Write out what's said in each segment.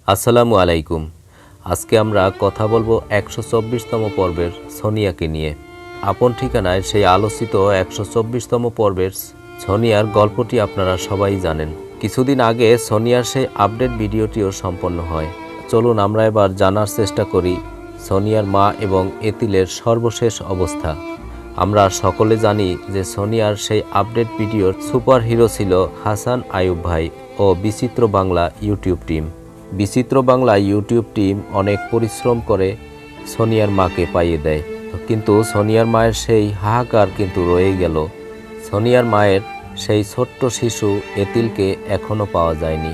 আসসালামু আলাইকুম। আজকে আমরা কথা বলবো ১২৪তম পর্বের সোনিয়াকে নিয়ে। আপন ঠিকানায় সেই আলোচিত ১২৪তম পর্বের সোনিয়ার গল্পটি আপনারা সবাই জানেন। কিছুদিন আগে সোনিয়ার সেই আপডেট ভিডিওটিও সম্পন্ন হয়। চলুন আমরা এবার জানার চেষ্টা করি সোনিয়ার মা এবং এতিলের সর্বশেষ অবস্থা। আমরা সকলে জানি যে সোনিয়ার সেই আপডেট ভিডিওর সুপার হিরো ছিল হাসান আইয়ুব ভাই ও বিচিত্র বাংলা ইউটিউব টিম। বিচিত্র বাংলা ইউটিউব টিম অনেক পরিশ্রম করে সোনিয়ার মাকে পাইয়ে দেয়, কিন্তু সোনিয়ার মায়ের সেই হাহাকার কিন্তু রয়ে গেল। সোনিয়ার মায়ের সেই ছোট্ট শিশু এতিলকে এখনও পাওয়া যায়নি,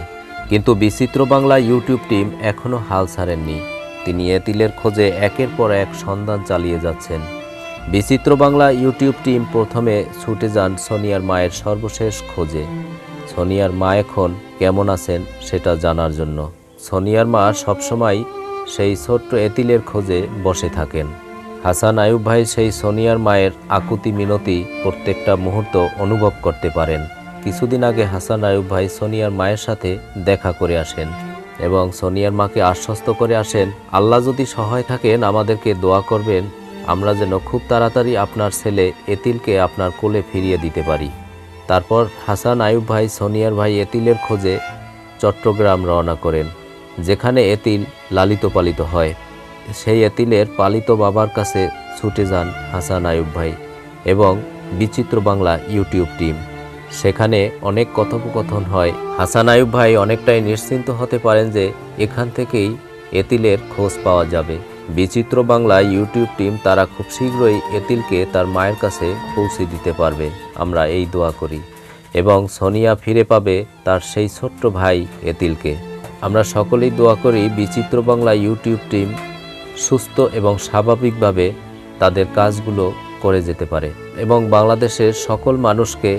কিন্তু বিচিত্র বাংলা ইউটিউব টিম এখনও হাল ছাড়েননি। তিনি এতিলের খোঁজে একের পর এক সন্ধান চালিয়ে যাচ্ছেন। বিচিত্র বাংলা ইউটিউব টিম প্রথমে ছুটে যান সোনিয়ার মায়ের সর্বশেষ খোঁজে। সোনিয়ার মা এখন কেমন আছেন সেটা জানার জন্য। সোনিয়ার মা সবসময় সেই ছোট্ট এতিলের খোঁজে বসে থাকেন। হাসান আইয়ুব ভাই সেই সোনিয়ার মায়ের আকুতি মিনতি প্রত্যেকটা মুহূর্ত অনুভব করতে পারেন। কিছুদিন আগে হাসান আইয়ুব ভাই সোনিয়ার মায়ের সাথে দেখা করে আসেন এবং সোনিয়ার মাকে আশ্বস্ত করে আসেন, আল্লাহ যদি সহায় থাকেন আমাদেরকে দোয়া করবেন, আমরা যেন খুব তাড়াতাড়ি আপনার ছেলে এতিলকে আপনার কোলে ফিরিয়ে দিতে পারি। তারপর হাসান আইয়ুব ভাই সোনিয়ার ভাই এতিলের খোঁজে চট্টগ্রাম রওনা করেন, যেখানে এতিল লালিত পালিত হয়। সেই এতিলের পালিত বাবার কাছে ছুটে যান হাসান আইয়ুব ভাই এবং বিচিত্র বাংলা ইউটিউব টিম। সেখানে অনেক কথোপকথন হয়। হাসান আইয়ুব ভাই অনেকটাই নিশ্চিন্ত হতে পারেন যে এখান থেকেই এতিলের খোঁজ পাওয়া যাবে। বিচিত্র বাংলা ইউটিউব টিম তারা খুব শীঘ্রই এতিলকে তার মায়ের কাছে পৌঁছে দিতে পারবে, আমরা এই দোয়া করি, এবং সোনিয়া ফিরে পাবে তার সেই ছোট্ট ভাই এতিলকে। আমরা সকলেই দোয়া করি বিচিত্র বাংলা ইউটিউব টিম সুস্থ এবং স্বাভাবিকভাবে তাদের কাজগুলো করে যেতে পারে এবং বাংলাদেশের সকল মানুষকে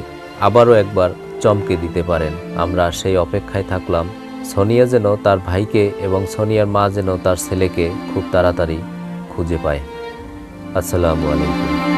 আবারও একবার চমকে দিতে পারেন। আমরা সেই অপেক্ষায় থাকলাম সোনিয়া যেন তার ভাইকে এবং সোনিয়ার মা যেন তার ছেলেকে খুব তাড়াতাড়ি খুঁজে পায়। আসসালামু আলাইকুম।